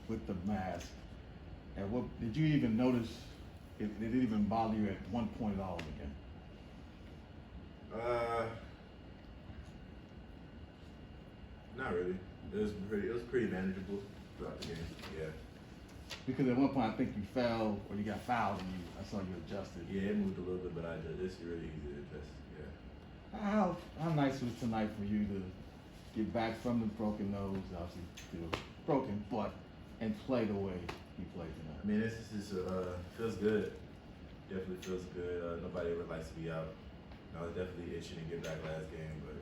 with the mask. And what did you even notice? Did it even bother you at one point at all in the game? Uh, Not really. It was pretty manageable throughout the game. Yeah. Because at one point I think you fell or you got fouled and I saw you adjusted. Yeah, it moved a little bit, but I did. It's really easy to adjust. Yeah. How nice was tonight for you to get back from the broken nose, obviously to the broken foot, and play the way you played I tonight? mean, this is feels good. Definitely feels good. Nobody ever likes to be out. I was definitely itching to get back last game, but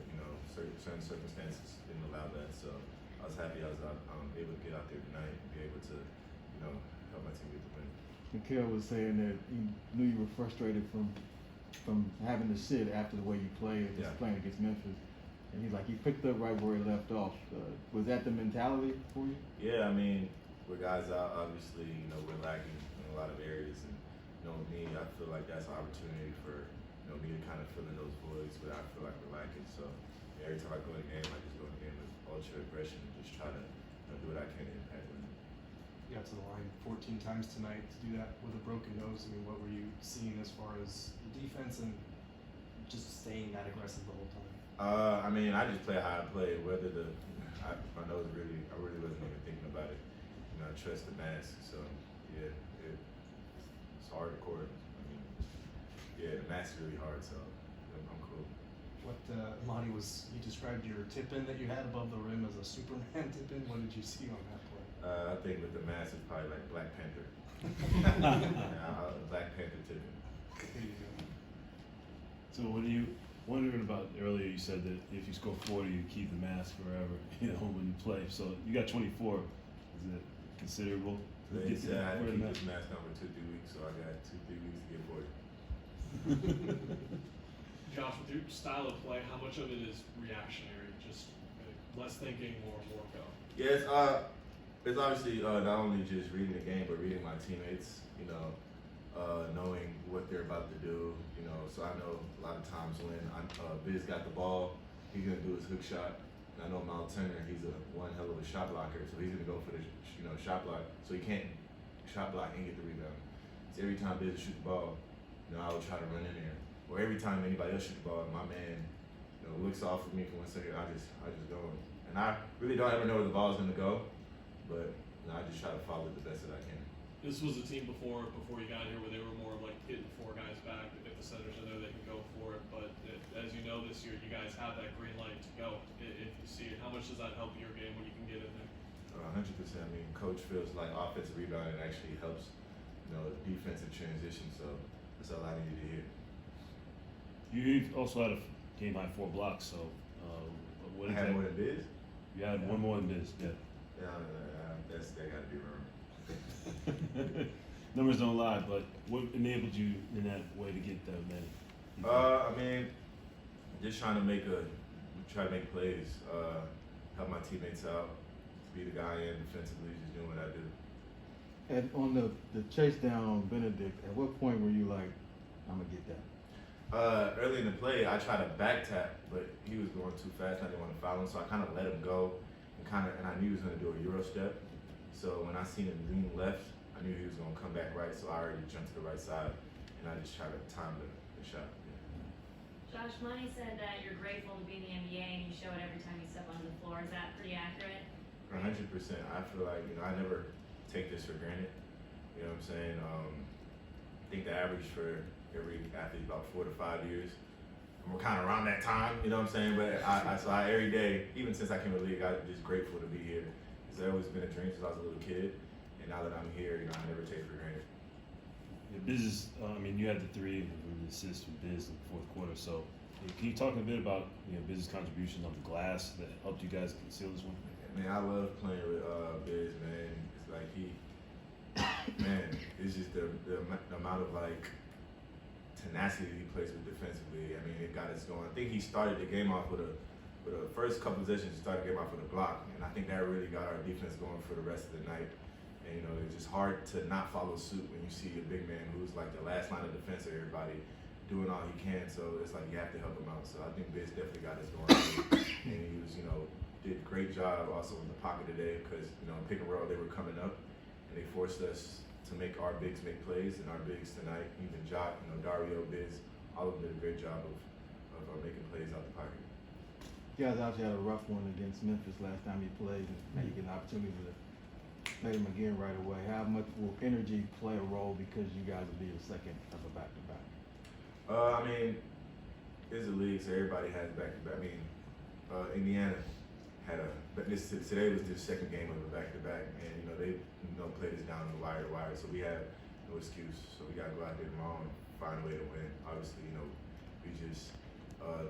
certain circumstances didn't allow that. So I was happy I was able to get out there tonight and be able to, help my team get the win. Mikhail was saying that he knew you were frustrated from having to sit after the way you played, just playing against Memphis. And he's like, he picked up right where he left off. Was that the mentality for you? Yeah, I mean, with guys out, obviously, we're lacking in a lot of areas, and me, I feel like that's an opportunity for me to kind of fill in those voids where I feel like we're lacking. So every time I go in the game, I just go in the game with ultra aggression and just try to do what I can to impact them. You got to the line 14 times tonight to do that with a broken nose. I mean, what were you seeing as far as the defense and just staying that aggressive the whole time? I mean, I just play how I play. Whether my nose I really wasn't even thinking about it. I trust the mask. So yeah, it's hard to court. I mean, yeah, the mask is really hard. So I'm cool. What Monty you described your tip-in that you had above the rim as a Superman tip-in. What did you see on that play? I think with the mask, it's probably like Black Panther. Black Panther tipping. There you go. So when you wondering about earlier, you said that if you score 40, you keep the mask forever. When you play. So you got 24. Is it considerable? They said I had to keep this mask on for 2-3 weeks, so I got 2-3 weeks to get 40. Josh, with your style of play, how much of it is reactionary? Just less thinking, more go? Yeah, it's obviously not only just reading the game, but reading my teammates. Knowing what they're about to do. So I know a lot of times when Biz got the ball, he's gonna do his hook shot. And I know Miles Turner, he's one hell of a shot blocker, so he's gonna go for the shot block. So he can't shot block and get the rebound. So every time Biz shoot the ball, I would try to run in there. Or every time anybody else shoot the ball, my man, looks off of me for 1 second. I just go. And I really don't ever know where the ball is gonna go, but I just try to follow it the best that I can. This was a team before you got here where they were more of like hitting 4 guys back. If the centers are there, they can go for it. But as you know, this year you guys have that green light to go. If you see it, how much does that help your game when you can get in there? 100%. I mean, coach feels like offensive rebounding actually helps, defensive transition. So that's all I needed to hear. You also had a game high 4 blocks. So what I had more than Biz? You had one more than Biz. Yeah. That got to be wrong. Numbers don't lie, but what enabled you in that way to get that many? I mean, just try to make plays, help my teammates out, be the guy in defensively, just doing what I do. And on the chase down on Benedict, at what point were you like, I'm gonna get that? Early in the play, I tried to back tap, but he was going too fast. I didn't want to foul him, so I kind of let him go, and I knew he was going to do a Euro step. So when I seen him lean left, I knew he was going to come back right, so I already jumped to the right side, and I just tried to time the shot. Yeah. Josh, Money said that you're grateful to be in the NBA and you show it every time you step onto the floor. Is that pretty accurate? 100%. I feel like, I never take this for granted. You know what I'm saying? I think the average for every athlete is about 4 to 5 years. And we're kind of around that time, you know what I'm saying? But I every day, even since I came to the league, I'm just grateful to be here. It's always been a dream since I was a little kid, and now that I'm here, I never take it for granted. Yeah, Biz, you had the 3 and the assist from Biz in the 4th quarter. So, can you talk a bit about Biz's contribution on the glass that helped you guys conceal this one? Man, I love playing with Biz, man. It's like it's just the amount of tenacity he plays with defensively. I mean, it got us going. I think he started the game off with the first couple possessions, he started the game off with a block, and I think that really got our defense going for the rest of the night. And it's just hard to not follow suit when you see a big man who's like the last line of defense of everybody doing all he can. So it's like you have to help him out. So I think Biz definitely got us going, and he was did a great job also in the pocket today because, you know, in pick and roll, they were coming up and they forced us to make our bigs make plays, and our bigs tonight, even Jock, you know, Dario, Biz, all of them did a great job of making plays out the pocket. You guys obviously had a rough one against Memphis last time you played, and now you get an opportunity to play them again right away. How much will energy play a role because you guys will be the second of a back-to-back? I mean, it's a league, so everybody has back-to-back. I mean, Indiana had today was their second game of a back-to-back, and you know they played us down the wire to wire, so we have no excuse. So we got to go out there tomorrow and find a way to win. Obviously, you know, we just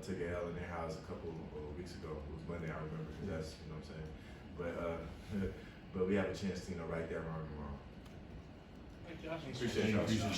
took a L in their house a couple of weeks ago. It was Monday, I remember, because that's, you know what I'm saying. But we have a chance to, you know, right there tomorrow. Thank you, Josh. Appreciate y'all.